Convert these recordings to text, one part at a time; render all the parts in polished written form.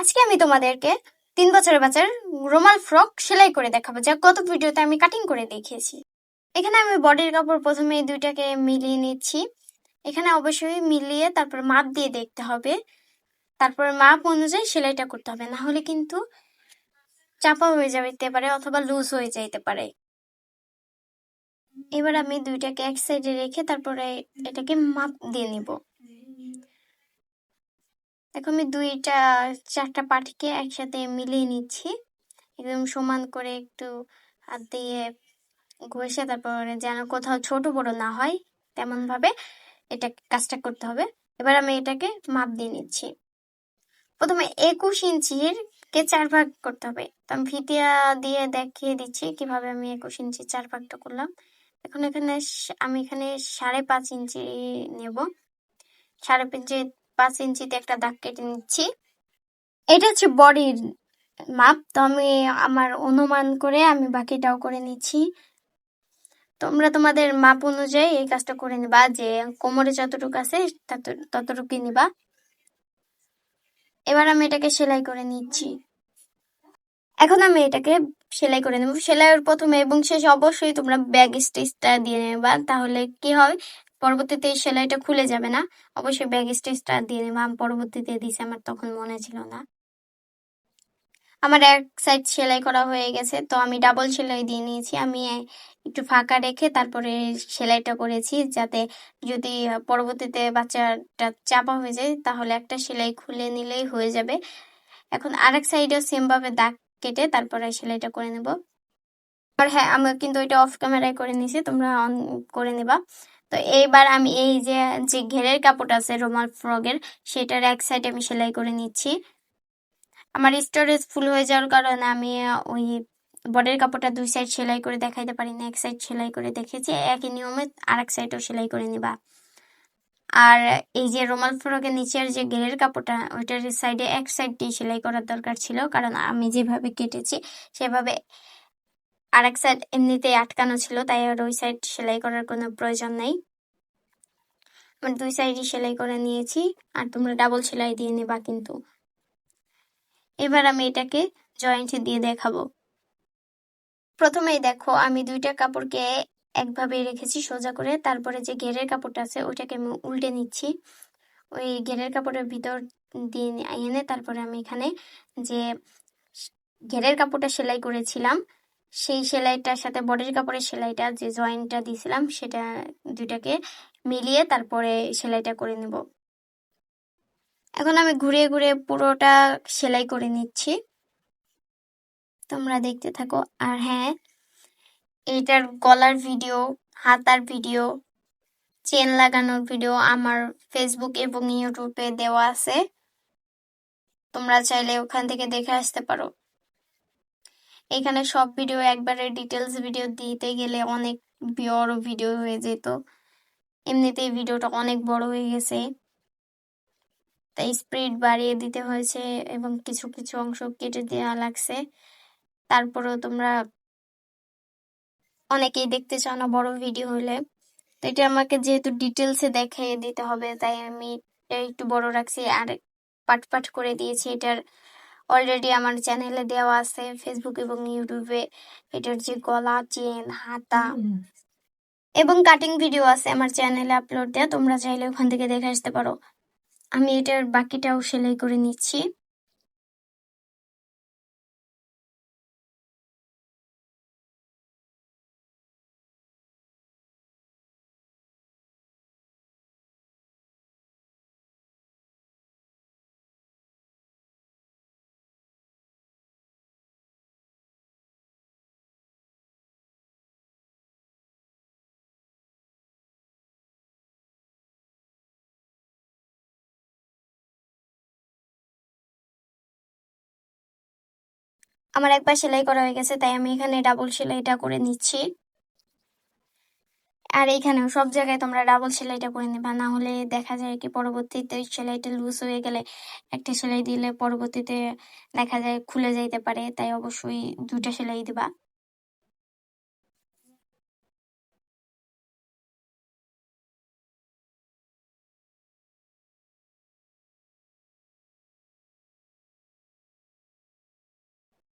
আজকে আমি তোমাদেরকে 3 বছরের বাচ্চার রুমাল ফ্রক সেলাই করে দেখাবো, যা গত ভিডিওতে আমি কাটিং করে দেখিয়েছি। এখানে আমি বডির কাপড় প্রথমে এই দুইটাকে মিলিয়ে নিচ্ছি। এখানে অবশ্যই মিলিয়ে তারপর মাপ দিয়ে দেখতে হবে, তারপর মাপ অনুযায়ী সেলাইটা করতে হবে, না হলে কিন্তু চাপা হয়ে যেতে পারে অথবা লুজ হয়ে যাইতে পারে। এবার আমি দুইটাকে এক সাইডে রেখে তারপরে এটাকে মাপ দিয়ে নিব। দেখো আমি 4টা পাটিকে একসাথে মিলিয়ে নিচ্ছি, একদম সমান করে একটু হাত দিয়ে ঘষে তারপরে যেন কোথাও ছোট বড় না হয় তেমন ভাবে এটা কাজটা করতে হবে। এবার আমি এটাকে মাপ দিয়ে নিচ্ছি। প্রথমে 21 ইঞ্চির কে 4 ভাগ করতে হবে, তো আমি ফিতিয়া দিয়ে দেখিয়ে দিচ্ছি কিভাবে আমি 21 ইঞ্চি 4 ভাগটা করলাম। এখন আমি এখানে 5.5 ইঞ্চি নেব। 5.5 ইঞ্চিতে একটা দাগ কেটে নিচ্ছি। এটা হচ্ছে বডির মাপ, তো আমি আমার অনুমান করে আমি বাকিটাও করে নিচ্ছি। তোমরা তোমাদের মাপ অনুযায়ী এই কাজটা করে নিবা, যে কোমরে যতটুকু আছে ততটুকুই নিবা। এবার আমি এটাকে সেলাই করে নিচ্ছি। এখন আমি এটাকে সেলাই করে নেব। সেলাইয়ের প্রথমে এবং শেষে অবশ্যই তোমরা ব্যাক স্টিচটা দিয়ে নেবা, তাহলে কি হয় পরবর্তীতে এই সেলাইটা খুলে যাবে না। অবশ্যই ব্যাক স্টিচটা দিয়ে নেবা। আমি পরবর্তীতে দিয়েছি, আমার তখন মনে ছিল না। আমার এক সাইড সেলাই করা হয়ে গেছে, তো আমি ডাবল সেলাই দিয়ে নিয়েছি। আমি একটু ফাঁকা রেখে তারপরে সেলাইটা করেছি, যাতে যদি পরবর্তীতে বাচ্চাটা চাপা হয়ে যায় তাহলে একটা সেলাই খুলে নিলেই হয়ে যাবে। এখন আরেক সাইডেও সেম ভাবে দাগ কেটে তারপরে সেলাইটা করে নেব। আর হ্যাঁ, আমি কিন্তু এটা অফ ক্যামেরায় করে নিয়েছি, তোমরা অন করে নিবা। তো এইবার আমি এই যে যে ঘেরের কাপড় আছে রুমাল ফ্রকের, সেটার এক সাইডে আমি সেলাই করে নিচ্ছি। আমার স্টোরেজ ফুল হয়ে যাওয়ার কারণে আমি ওই বডির কাপড়টা 2 সাইড সেলাই করে দেখাইতে পারি না, এক সাইড সেলাই করে দেখেছি। একই নিয়মে আরেক সাইডও সেলাই করে নিবা। আর এই যে রুমাল ফ্রকের নিচের যে ঘেরের কাপড়টা, ওইটার সাইডে এক সাইড দিয়ে সেলাই করার দরকার ছিল, কারণ আমি যেভাবে কেটেছি সেভাবে আরেক সাইড এমনিতেই আটকানো ছিল, তাই আর ওই সাইড সেলাই করার কোনো প্রয়োজন নেই। আমি 2 সাইডই সেলাই করে নিয়েছি, আর তোমরা ডাবল সেলাই দিয়ে নেবা কিন্তু। এবার আমি এটাকে জয়েন্ট দিয়ে দেখাবো। প্রথমেই দেখো আমি 2টা কাপড়কে একভাবে রেখেছি সোজা করে, তারপরে যে ঘেরের কাপড়টা আছে ওইটাকে আমি উল্টে নিচ্ছি। ওই ঘেরের কাপড়ের ভিতর দিয়ে এনে তারপরে আমি এখানে যে ঘেরের কাপড়টা সেলাই করেছিলাম সেই সেলাইটার সাথে বডির কাপড়ের সেলাইটা যে জয়েন্টটা দিয়েছিলাম সেটা দুইটাকে মিলিয়ে তারপরে সেলাইটা করে নেব। এখন আমি ঘুরিয়ে ঘুরিয়ে পুরোটা সেলাই করে নিচ্ছি, তোমরা দেখতে থাকো। আর হ্যাঁ, এটার গলার ভিডিও, হাতার ভিডিও, চেন লাগানোর ভিডিও আমার ফেসবুক এবং ইউটিউবে দেওয়া আছে, তোমরা চাইলে ওখান থেকে দেখে আসতে পারো। এখানে সব ভিডিও একবারে ডিটেলস ভিডিও দিতে গেলে অনেক বড় ভিডিও হয়ে যেত, এমনিতেই ভিডিওটা অনেক বড় হয়ে গেছে, তাই স্পিড বাড়িয়ে দিতে হয়েছে এবং কিছু কিছু অংশ কেটে দেওয়া লাগছে। তারপরেও তোমরা অনেকেই দেখতে চাও না বড় ভিডিও হলে, তো এটা আমাকে যেহেতু ডিটেলসে দেখিয়ে দিতে হবে তাই আমি এটা একটু বড় রাখছি আর পাট পাট করে দিয়েছি। এটার অলরেডি আমার চ্যানেলে দেওয়া আছে ফেসবুক এবং ইউটিউবে, এটার যে গলা, চেন, হাতা এবং কাটিং ভিডিও আছে আমার চ্যানেলে আপলোড দেওয়া, তোমরা চাইলে ওখান থেকে দেখে আসতে পারো। আমি এটার বাকিটাও সেলাই করে নিচ্ছি। আমার একবার সেলাই করা হয়ে গেছে, তাই আমি এখানে ডাবল সেলাইটা করে নিচ্ছি। আর এখানেও সব জায়গায় তোমরা ডাবল সেলাইটা করে নেবা, না হলে দেখা যায় কি পরবর্তীতে সেলাইটা লুজ হয়ে গেলে একটা সেলাই দিলে পরবর্তীতে দেখা যায় খুলে যাইতে পারে, তাই অবশ্যই 2টা সেলাই দিবা।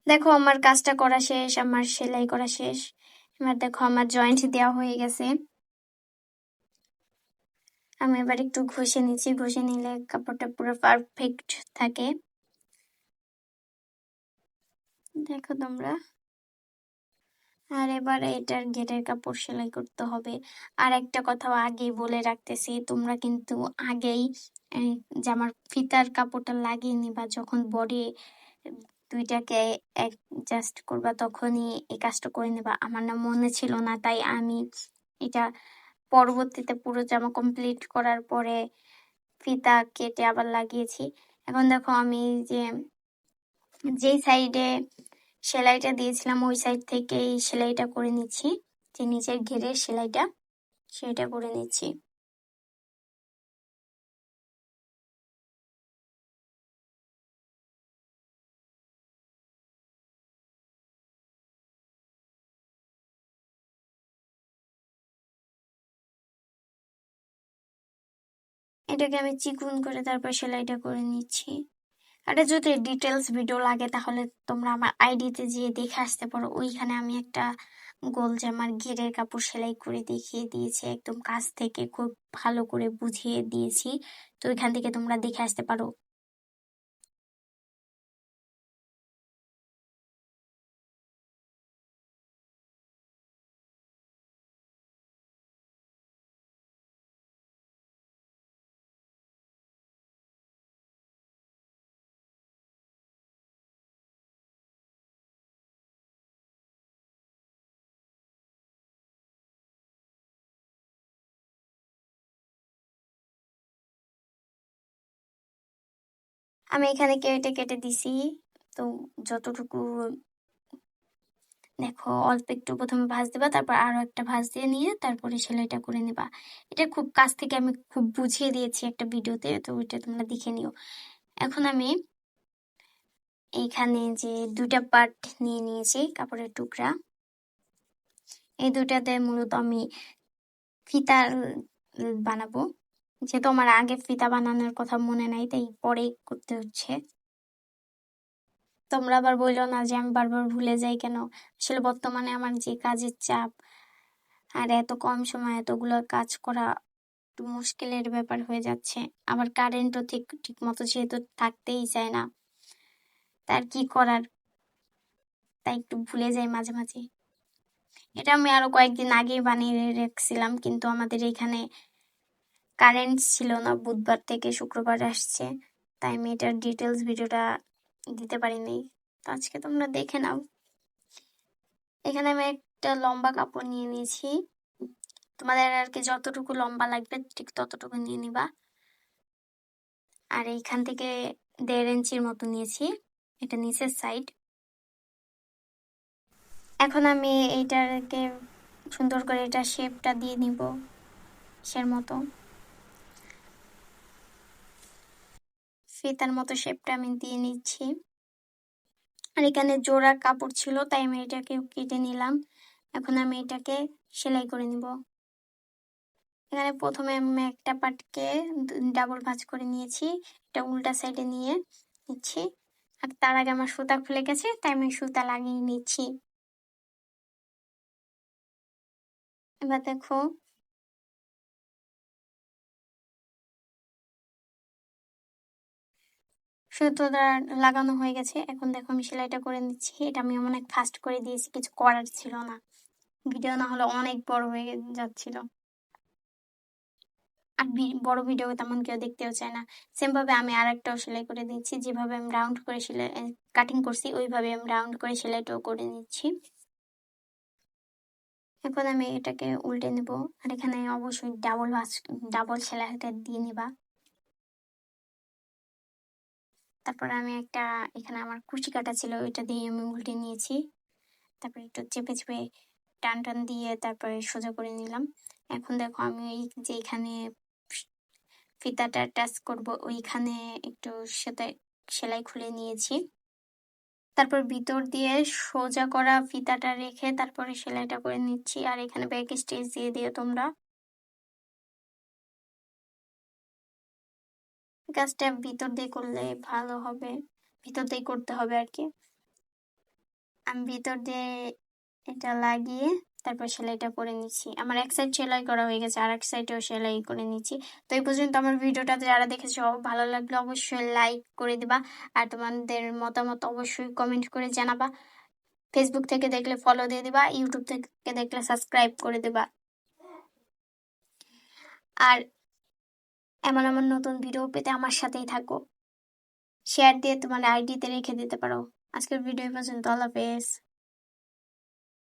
দেখো আমার কাজটা করা শেষ, আমার সেলাই করা শেষ। এবার দেখো আমার জয়েন্ট দেওয়া হয়ে গেছে। আমি এবার একটু ঘষে নিচ্ছি, ঘষে নিলে কাপড়টা পুরো পারফেক্ট থাকে। দেখো তোমরা। আর এবারে এটার গেটের কাপড় সেলাই করতে হবে। আর একটা কথা আগেই বলে রাখতেছি, তোমরা কিন্তু আগেই এই জামার ফিতার কাপড়টা লাগিয়ে নিবা, যখন বডি দুইটাকে অ্যাডজাস্ট করবা তখনই এই কাজটা করে নেবা। আমার না মনে ছিল না, তাই আমি এটা পরবর্তীতে পুরো জামা কমপ্লিট করার পরে ফিতা কেটে আবার লাগিয়েছি। এখন দেখো আমি যে যেই সাইডে সেলাইটা দিয়েছিলাম ওই সাইড থেকেই সেলাইটা করে নিচ্ছি, যে নিচের ঘেরের সেলাইটা সেটা করে নিচ্ছি। এটাকে আমি চিকুন করে তারপর সেলাইটা করে নিচ্ছি। এটা যদি ডিটেলস ভিডিও লাগে তাহলে তোমরা আমার আইডিতে যেয়ে দেখে আসতে পারো, ওইখানে আমি একটা গোল জামার ঘেরের কাপড় সেলাই করে দেখিয়ে দিয়েছি, একদম কাছ থেকে খুব ভালো করে বুঝিয়ে দিয়েছি। তো ওইখান থেকে তোমরা দেখে আসতে পারো। আমি এখানে কেটে কেটে দিছি। তো যতটুকু, দেখো অল্প একটু প্রথমে ভাঁজ দিবা, তারপর আরো একটা ভাঁজ দিয়ে নিয়ে তারপরে সেলাইটা করে নিবা। এটা খুব কাছ থেকে আমি খুব বুঝিয়ে দিয়েছি একটা ভিডিওতে, তো ওইটা তোমরা দেখে নিও। এখন আমি এইখানে যে দুইটা পার্ট নিয়ে নিয়েছি কাপড়ের টুকরা, এই দুইটাতে মূলত আমি ফিতা বানাবো। যেহেতু আমার আগে ফিতা বানানোর কথা মনে নাই, তাই পরে করতে হচ্ছে। তোমরা আবার বললো না যে আমি বারবার ভুলে যাই কেন। আসলে বর্তমানে আমার যে কাজের চাপ, আর এত কম সময়ে এতগুলো কাজ করা একটু মুশকিলের ব্যাপার হয়ে যাচ্ছে। আবার কারেন্টও ঠিক ঠিক মতো যেহেতু থাকতেই চায় না, তার কি করার, তাই একটু ভুলে যাই মাঝে মাঝে। এটা আমি আরো কয়েকদিন আগেই বানিয়ে রেখেছিলাম, কিন্তু আমাদের এখানে কারেন্ট ছিল না, বুধবার থেকে শুক্রবার আসছে, তাই আমি এটার ডিটেলস ভিডিওটা দিতে পারিনি। তো আজকে তোমরা দেখে নাও। এখানে আমি একটা লম্বা কাপড় নিয়ে নিয়েছি, তোমাদের আর কি যতটুকু লম্বা লাগবে ঠিক ততটুকু নিয়ে নিবা। আর এইখান থেকে 1.5 ইঞ্চির মতো নিয়েছি, এটা নিচের সাইড। এখন আমি এইটাকে সুন্দর করে এটা শেপটা দিয়ে নিব সের মতো, ফিতার মতো শেপটা আমি দিয়ে নিচ্ছি। আর এখানে জোড়া কাপড় ছিল তাই আমি এটাকে কেটে নিলাম। এখন আমি এটাকে সেলাই করে নিব। এখানে প্রথমে আমি একটা পাটকে ডাবল ভাঁজ করে নিয়েছি, এটা উল্টা সাইডে নিয়ে নিচ্ছি। আর তার আগে আমার সুতা খুলে গেছে, তাই আমি সুতা লাগিয়ে নিচ্ছি। এবার দেখো সুতোটা লাগানো হয়ে গেছে। এখন দেখো আমি সেলাইটা করে নিচ্ছি। এটা আমি অনেক ফাস্ট করে দিয়েছি, কিছু করার ছিল না, ভিডিও না হলে অনেক বড় হয়ে যাচ্ছিল। আর বড় ভিডিও তেমন কেউ দেখতেও চায় না। সেম ভাবে আমি আর একটাও সেলাই করে দিচ্ছি, যেভাবে আমি রাউন্ড করে সেলাই কাটিং করছি ওইভাবে আমি রাউন্ড করে সেলাইটাও করে নিচ্ছি। এখন আমি এটাকে উল্টে নেব। আর এখানে অবশ্যই ডাবল সেলাইটা দিয়ে নিবা। তারপর আমি একটা, এখানে আমার কুচি কাটা ছিল ওইটা দিয়ে আমি উল্টে নিয়েছি। তারপরে একটু চেপে চেপে টান টান দিয়ে তারপরে সোজা করে নিলাম। এখন দেখো আমি এই যে এখানে ফিতাটা টাচ করব ওইখানে একটু সাথে সেলাই খুলে নিয়েছি। তারপর ভিতর দিয়ে সোজা করা ফিতাটা রেখে তারপরে সেলাইটা করে নিচ্ছি। আর এখানে ব্যাক স্টিচ দিয়ে দিও তোমরা। কাজটা ভিতর দিয়ে করলে ভালো হবে, ভিতর দিয়ে করতে হবে আর কি। আমি ভিতর দিয়ে এটা লাগিয়ে তারপর সেলাইটা করে নিচ্ছি। আমার এক সাইড সেলাই করা হয়ে গেছে, আর এক সাইডেও সেলাই করে নিচ্ছি। তো এই পর্যন্ত আমার ভিডিওটা যারা দেখেছো ভালো লাগলে অবশ্যই লাইক করে দিবা, আর তোমাদের মতামত অবশ্যই কমেন্ট করে জানাবা। ফেসবুক থেকে দেখলে ফলো দিয়ে দিবা, ইউটিউব থেকে দেখলে সাবস্ক্রাইব করে দিবা। আর এমন এমন নতুন ভিডিও পেতে আমার সাথেই থাকো। শেয়ার দিয়ে তোমার আইডিতে রেখে দিতে পারো। আজকের ভিডিও পর্যন্ত, আল্লাহ হাফেজ।